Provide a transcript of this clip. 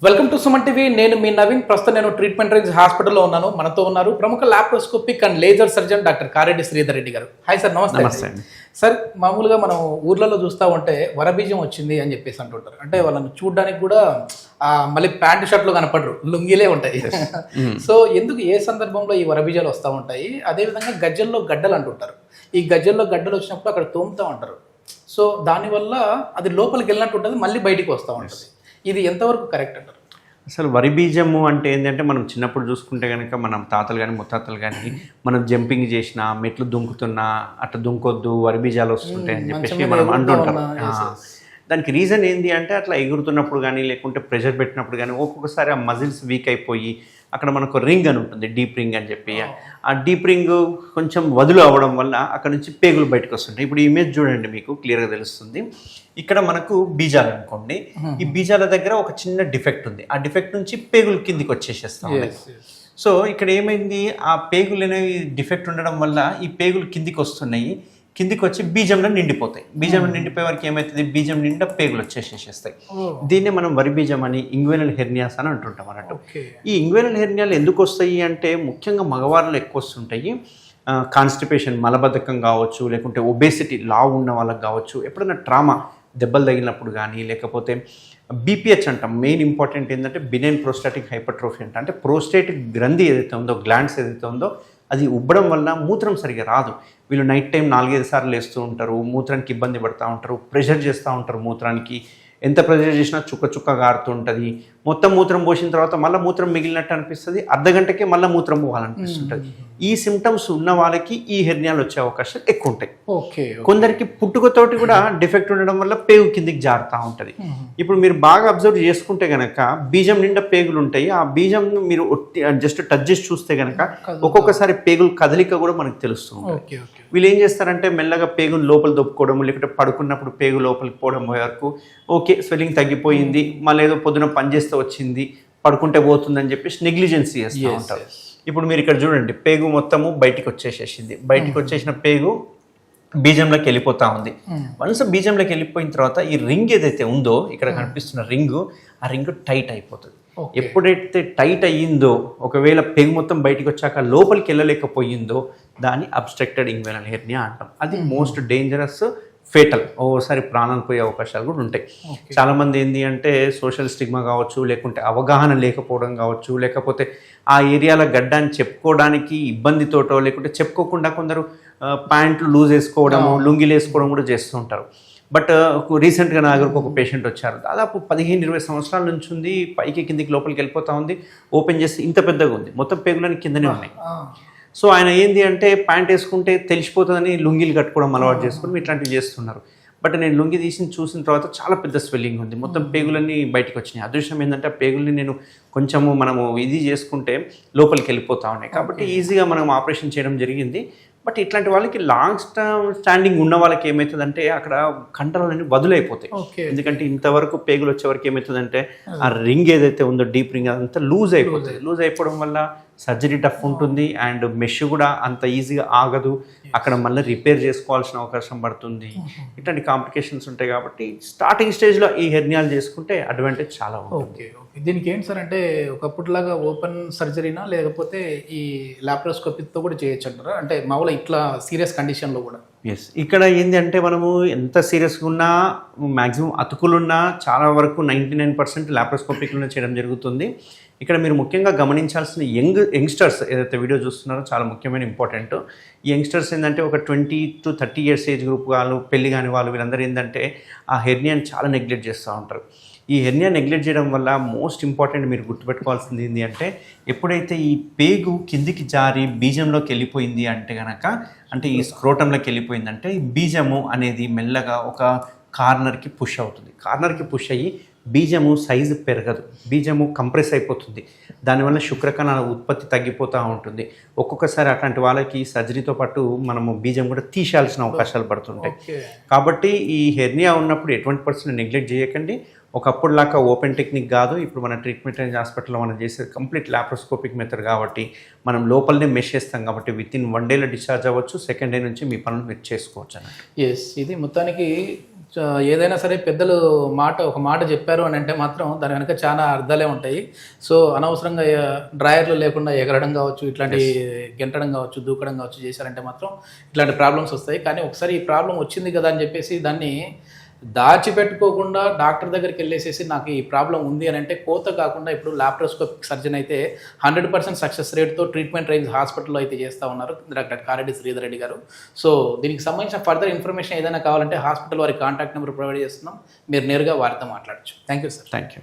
Welcome to Suman TV. నేను మీ నవీన్. ప్రస్తుతం నేను ట్రీట్మెంట్ రేంజ్ హాస్పిటల్లో ఉన్నాను. మనతో ఉన్నారు ప్రముఖ laparoscopic and laser surgeon doctor Kareddy Sridhar Reddy గారు. Hi sir. నమస్తే. సార్, మామూలుగా మనం ఊర్లలో చూస్తూ ఉంటే వరబీజం వచ్చింది అని చెప్పేసి అంటుంటారు. అంటే వాళ్ళని చూడడానికి కూడా మళ్ళీ ప్యాంటు షర్ట్లు కనపడరు, లుంగిలే ఉంటాయి. సో ఎందుకు, ఏ సందర్భంలో ఈ వరబీజాలు వస్తూ ఉంటాయి? అదేవిధంగా గజ్జల్లో గడ్డలు అంటుంటారు. ఈ గజ్జల్లో గడ్డలు వచ్చినప్పుడు అక్కడ తోముతూ ఉంటారు. సో దానివల్ల అది లోపలికి వెళ్ళినట్టు ఉంటుంది, మళ్ళీ బయటికి వస్తూ ఉంటుంది. ఇది ఎంతవరకు కరెక్ట్ అంటారు? అసలు వరి బీజము అంటే ఏంటంటే, మనం చిన్నప్పుడు చూసుకుంటే కనుక మనం తాతలు కానీ ముత్తాతలు కానీ మనం జంపింగ్ చేసినా, మెట్లు దుంకుతున్నా అట్లా దుంకొద్దు, వరి బీజాలు వస్తుంటాయి అని చెప్పేసి మనం అంటుంటాం. దానికి రీజన్ ఏంటి అంటే, అట్లా ఎగురుతున్నప్పుడు కానీ లేకుంటే ప్రెషర్ పెట్టినప్పుడు కానీ ఒక్కొక్కసారి ఆ మజిల్స్ వీక్ అయిపోయి అక్కడ మనకు రింగ్ అని ఉంటుంది, డీప్ రింగ్ అని చెప్పి. ఆ డీప్ రింగ్ కొంచెం వదులు అవ్వడం వల్ల అక్కడ నుంచి పేగులు బయటకు వస్తుంటాయి. ఇప్పుడు ఈ ఇమేజ్ చూడండి, మీకు క్లియర్గా తెలుస్తుంది. ఇక్కడ మనకు బీజాలు అనుకోండి, ఈ బీజాల దగ్గర ఒక చిన్న డిఫెక్ట్ ఉంది. ఆ డిఫెక్ట్ నుంచి పేగులు కిందికి వచ్చేసేస్తాం. సో ఇక్కడ ఏమైంది, ఆ పేగులు అనేవి డిఫెక్ట్ ఉండడం వల్ల ఈ పేగులు కిందికి వస్తున్నాయి. కిందికి వచ్చి బీజంలో నిండిపోతాయి. బీజంలో నిండిపోయే వరకు ఏమవుతుంది, బీజం నిండా పేగులు వచ్చేసేస్తాయి. దీన్నే మనం వరి బీజం అని, ఇంగ్వేనల్ హెర్నియాస్ అని అంటుంటాం అన్నట్టు. ఈ ఇంగ్వేనల్ హెర్నియాలు ఎందుకు వస్తాయి అంటే, ముఖ్యంగా మగవారిలో ఎక్కువ వస్తుంటాయి. కాన్స్టిపేషన్, మలబద్ధకం కావచ్చు, లేకుంటే ఒబేసిటీ, లావు ఉన్న వాళ్ళకి కావచ్చు, ఎప్పుడైనా ట్రామా, దెబ్బలు తగిలినప్పుడు కానీ, లేకపోతే బీపీహెచ్ అంటాం. మెయిన్ ఇంపార్టెంట్ ఏంటంటే బినైన్ ప్రోస్టాటిక్ హైపర్ట్రోఫీ అంట. అంటే ప్రోస్టేటిక్ గ్రంథి ఏదైతే ఉందో, గ్లాండ్స్ ఏదైతే ఉందో, అది ఉబ్బడం వల్ల మూత్రం సరిగా రాదు. వీళ్ళు నైట్ టైం 4-5 సార్లు వేస్తూ ఉంటారు, మూత్రానికి ఇబ్బంది పడుతూ ఉంటారు, ప్రెషర్ చేస్తూ ఉంటారు. మూత్రానికి ఎంత ప్రెషర్ చేసినా చుక్క చుక్క గారుతూ ఉంటుంది. మొత్తం మూత్రం పోసిన తర్వాత మళ్ళీ మూత్రం మిగిలినట్టు అనిపిస్తుంది, అర్ధగంటకే మళ్ళీ మూత్రం పోవాలనిపిస్తుంటుంది. ఈ సిమ్టమ్స్ ఉన్న వాళ్ళకి ఈ హెర్నియాలు వచ్చే అవకాశాలు ఎక్కువ ఉంటాయి. కొందరికి పుట్టుకతోటి కూడా డిఫెక్ట్ ఉండడం వల్ల పేగు కిందికి జారుతూ ఉంటుంది. ఇప్పుడు మీరు బాగా అబ్జర్వ్ చేసుకుంటే గనక బీజం నిండా పేగులు ఉంటాయి. ఆ బీజం మీరు జస్ట్ టచ్ చేసి చూస్తే గనక ఒక్కొక్కసారి పేగులు కదలిక కూడా మనకు తెలుస్తుంది. వీళ్ళు ఏం చేస్తారంటే, మెల్లగా పేగులు లోపల దొప్పుకోవడం, లేకుంటే పడుకున్నప్పుడు పేగు లోపలికి పోవడం వరకు ఓకే స్వెల్లింగ్ తగ్గిపోయింది, మళ్ళీ ఏదో పొద్దున పని చేస్తే వచ్చింది, పడుకుంటే పోతుందని చెప్పేసి నెగ్లిజెన్సీ చేస్తూ ఉంటారు. ఇప్పుడు మీరు ఇక్కడ చూడండి, పేగు మొత్తము బయటికి వచ్చేసేసింది. బయటికి వచ్చేసిన పేగు బీజంలోకి వెళ్ళిపోతూ ఉంది. వన్స్ బీజంలోకి వెళ్ళిపోయిన తర్వాత ఈ రింగ్ ఏదైతే ఉందో, ఇక్కడ కనిపిస్తున్న రింగు, ఆ రింగ్ టైట్ అయిపోతుంది. ఎప్పుడైతే టైట్ అయ్యిందో, ఒకవేళ పేగు మొత్తం బయటికి వచ్చాక లోపలికి వెళ్ళలేకపోయిందో, దాన్ని అబ్స్ట్రక్టెడ్ ఇంగ్వేనల్ హెర్నియా అంటాం. అది మోస్ట్ డేంజరస్, ఫేటల్. ఓసారి ప్రాణాలు పోయే అవకాశాలు కూడా ఉంటాయి. చాలామంది ఏంటి అంటే, సోషల్ స్టిగ్మా కావచ్చు, లేకుంటే అవగాహన లేకపోవడం కావచ్చు, లేకపోతే ఆ ఏరియాలో గడ్డాన్ని చెప్పుకోవడానికి ఇబ్బందితోటో, లేకుంటే చెప్పుకోకుండా కొందరు ప్యాంట్లు లూజ్ వేసుకోవడము, లుంగిలు వేసుకోవడం కూడా చేస్తూ ఉంటారు. బట్ రీసెంట్గా నా దగ్గరకు ఒక పేషెంట్ వచ్చారు. దాదాపు 15-20 సంవత్సరాల నుంచి ఉంది, పైకి కిందికి లోపలికి వెళ్ళిపోతూ ఉంది. ఓపెన్ చేస్తే ఇంత పెద్దగా ఉంది, మొత్తం పేగులని కిందనే ఉన్నాయి. సో ఆయన ఏంది అంటే, ప్యాంట్ వేసుకుంటే తెలిసిపోతుందని లుంగిలు కట్టుకోవడం అలవాటు చేసుకుని ఇట్లాంటివి చేస్తున్నారు. బట్ నేను లుంగి తీసి చూసిన తర్వాత చాలా పెద్ద స్వెల్లింగ్ ఉంది, మొత్తం పేగులన్నీ బయటకు వచ్చినాయి. అదృష్టం ఏంటంటే, ఆ పేగుల్ని నేను కొంచెము మనము ఇది చేసుకుంటే లోపలికి వెళ్ళిపోతూ ఉన్నాయి. కాబట్టి ఈజీగా మనం ఆపరేషన్ చేయడం జరిగింది. బట్ ఇట్లాంటి వాళ్ళకి లాంగ్ స్టాండింగ్ ఉన్న వాళ్ళకి ఏమవుతుందంటే, అక్కడ కండరాలన్నీ వదులైపోతాయి. ఎందుకంటే ఇంతవరకు పేగులు వచ్చే వరకు ఏమవుతుందంటే, ఆ రింగ్ ఏదైతే ఉందో, డీప్ రింగ్, అదంతా లూజ్ అయిపోతుంది. లూజ్ అయిపోవడం వల్ల సర్జరీ టఫ్ ఉంటుంది, అండ్ మెష్ కూడా అంత ఈజీగా ఆగదు. అక్కడ మళ్ళీ రిపేర్ చేసుకోవాల్సిన అవకాశం పడుతుంది. ఇట్లాంటి కాంప్లికేషన్స్ ఉంటాయి. కాబట్టి స్టార్టింగ్ స్టేజ్లో ఈ హెర్నియాలు చేసుకుంటే అడ్వాంటేజ్ చాలా ఉంటుంది. దీనికి ఏంటి సార్ అంటే, ఒకప్పుడులాగా ఓపెన్ సర్జరీనా, లేకపోతే ఈ లాప్రోస్కోపీతో కూడా చేయొచ్చు అంటారా? అంటే మామూలుగా ఇట్లా సీరియస్ కండిషన్లో కూడా? ఎస్, ఇక్కడ ఏంటి అంటే, మనము ఎంత సీరియస్గా ఉన్నా, మ్యాక్సిమం అతుకులున్నా, చాలా వరకు 99% లాప్రోస్కోపిక్లోనే చేయడం జరుగుతుంది. ఇక్కడ మీరు ముఖ్యంగా గమనించాల్సిన యంగ్స్టర్స్ ఏదైతే వీడియో చూస్తున్నారో చాలా ముఖ్యమైన ఇంపార్టెంట్. ఈ యంగ్స్టర్స్ ఏంటంటే, ఒక 20 to 30 years ఏజ్ గ్రూప్ వాళ్ళు, పెళ్లి కాని వాళ్ళు, వీళ్ళందరూ ఏంటంటే ఆ హెర్నియాని చాలా నెగ్లెక్ట్ చేస్తూ ఉంటారు. ఈ హెర్నియా నెగ్లెక్ట్ చేయడం వల్ల మోస్ట్ ఇంపార్టెంట్ మీరు గుర్తుపెట్టుకోవాల్సింది ఏంటి అంటే, ఎప్పుడైతే ఈ పేగు కిందికి జారి బీజంలోకి వెళ్ళిపోయింది అంటే కనుక, అంటే ఈ స్క్రోటంలోకి వెళ్ళిపోయిందంటే, ఈ బీజము అనేది మెల్లగా ఒక కార్నర్కి పుష్ అవుతుంది. కార్నర్కి పుష్ అయ్యి బీజము సైజు పెరగదు, బీజము కంప్రెస్ అయిపోతుంది. దానివల్ల శుక్రకణాల ఉత్పత్తి తగ్గిపోతూ ఉంటుంది. ఒక్కొక్కసారి అట్లాంటి వాళ్ళకి సర్జరీతో పాటు మనము బీజం కూడా తీసేయాల్సిన అవకాశాలు పడుతుంటాయి. కాబట్టి ఈ హెర్నియా ఉన్నప్పుడు ఎటువంటి పర్సన్ నెగ్లెక్ట్ చేయకండి. ఒకప్పుడులాగా ఓపెన్ టెక్నిక్ కాదు, ఇప్పుడు మన ట్రీట్మెంట్ రేంజ్ హాస్పిటల్లో మనం చేసేది కంప్లీట్ లాప్రోస్కోపిక్ మెథడ్ కాబట్టి, మనం లోపలనే మెష్ చేస్తాం కాబట్టి విత్ ఇన్ 1 dayలో డిశ్చార్జ్ అవ్వచ్చు. సెకండ్ డే నుంచి మీ పనులు మీరు చేసుకోవచ్చు అన్నట్టు. ఎస్, ఇది మొత్తానికి ఏదైనా సరే పెద్దలు ఒక మాట చెప్పారు అని అంటే మాత్రం దాని వెనక చాలా అర్థాలే ఉంటాయి. సో అనవసరంగా డ్రాయర్లు లేకుండా ఎగరడం కావచ్చు, ఇట్లాంటి గెంటడం కావచ్చు, దూకడం కావచ్చు చేశారంటే మాత్రం ఇట్లాంటి ప్రాబ్లమ్స్ వస్తాయి. కానీ ఒకసారి ఈ ప్రాబ్లం వచ్చింది కదా అని చెప్పేసి దాన్ని దాచిపెట్టుకోకుండా డాక్టర్ దగ్గరికి వెళ్ళేసేసి నాకు ఈ ప్రాబ్లం ఉంది అని అంటే కోత కాకుండా ఇప్పుడు లాప్రోస్కోపిక్ సర్జన్ అయితే 100% సక్సెస్ రేట్తో ట్రీట్మెంట్ రేంజ్ హాస్పిటల్లో అయితే చేస్తూ ఉన్నారు డాక్టర్ కారెడ్డి శ్రీధర్ రెడ్డి గారు. సో దీనికి సంబంధించిన ఫర్దర్ ఇన్ఫర్మేషన్ ఏదైనా కావాలంటే హాస్పిటల్ వారి కాంటాక్ట్ నెంబర్ ప్రొవైడ్ చేస్తున్నాం, మీరు నేరుగా వారితో మాట్లాడచ్చు. Thank you sir. Thank you.